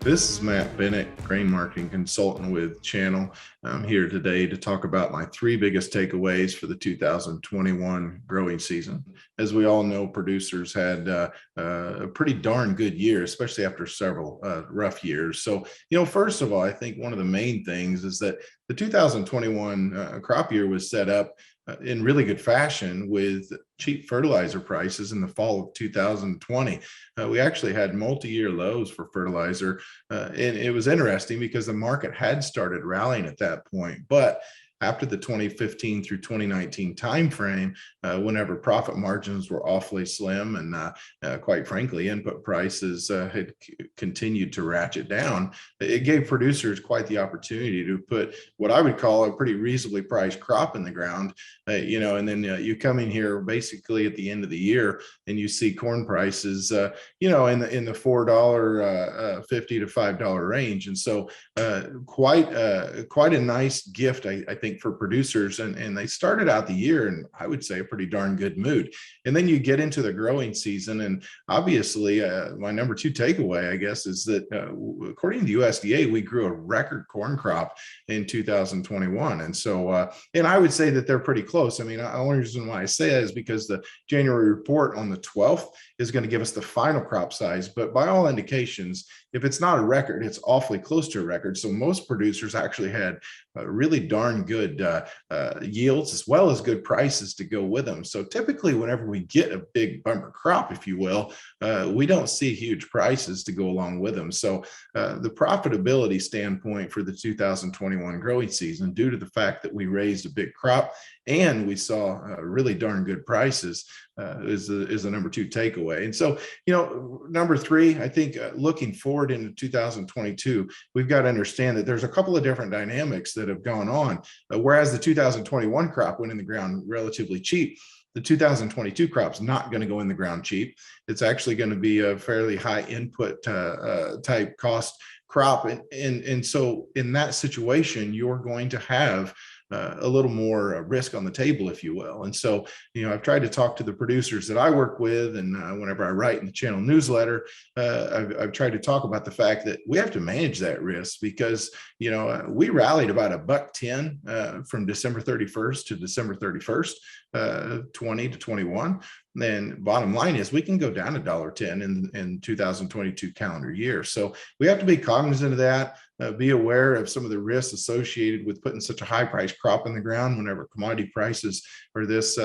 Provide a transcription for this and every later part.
This is Matt Bennett, grain marketing consultant with Channel. I'm here today to talk about my three biggest takeaways for the 2021 growing season. As we all know, producers had a pretty darn good year, especially after several rough years. So, first of all, I think one of the main things is that the 2021 crop year was set up in really good fashion with cheap fertilizer prices in the fall of 2020. We actually had multi-year lows for fertilizer, and it was interesting because the market had started rallying at that point. But after the 2015 through 2019 timeframe, whenever profit margins were awfully slim and quite frankly, input prices had continued to ratchet down, it gave producers quite the opportunity to put what I would call a pretty reasonably priced crop in the ground, and then you come in here basically at the end of the year and you see corn prices, in the $4.50 to $5 range. And so quite a nice gift, I think, for producers, and they started out the year in, I would say, a pretty darn good mood. And then you get into the growing season, and obviously my number two takeaway, I guess, is that according to the USDA, we grew a record corn crop in 2021. And so and I would say that they're pretty close. I mean, the only reason why I say that is because the January report on the 12th is going to give us the final crop size, but by all indications, if it's not a record, it's awfully close to a record. So most producers actually had really darn good yields as well as good prices to go with them. So typically whenever we get a big bumper crop, if you will, we don't see huge prices to go along with them. So the profitability standpoint for the 2021 growing season, due to the fact that we raised a big crop and we saw really darn good prices, is the number two takeaway. And so, number three, I think looking forward into 2022, we've got to understand that there's a couple of different dynamics that have gone on. Whereas the 2021 crop went in the ground relatively cheap, the 2022 crop's not going to go in the ground cheap. It's actually going to be a fairly high input type cost crop. And so in that situation, you're going to have a little more risk on the table, if you will. And so, I've tried to talk to the producers that I work with, and whenever I write in the channel newsletter, I've tried to talk about the fact that we have to manage that risk because, we rallied about $1.10 from December 31st to December 31st, 20 to 21. Then bottom line is we can go down to $1.10 in 2022 calendar year. So we have to be cognizant of that, be aware of some of the risks associated with putting such a high price crop in the ground whenever commodity prices are this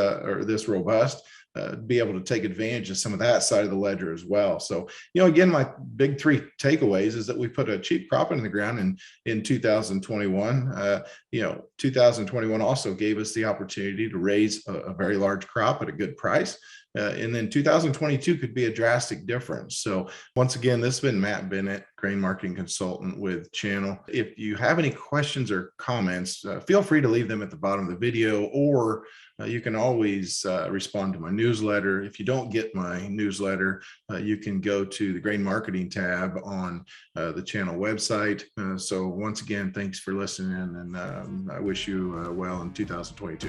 robust. Be able to take advantage of some of that side of the ledger as well. So, again, my big three takeaways is that we put a cheap crop in the ground in 2021. 2021 also gave us the opportunity to raise a very large crop at a good price. And then 2022 could be a drastic difference. So once again, this has been Matt Bennett, grain marketing consultant with Channel. If you have any questions or comments, feel free to leave them at the bottom of the video, or you can always respond to my newsletter. If you don't get my newsletter, you can go to the grain marketing tab on the Channel website. So once again, thanks for listening, and I wish you well in 2022.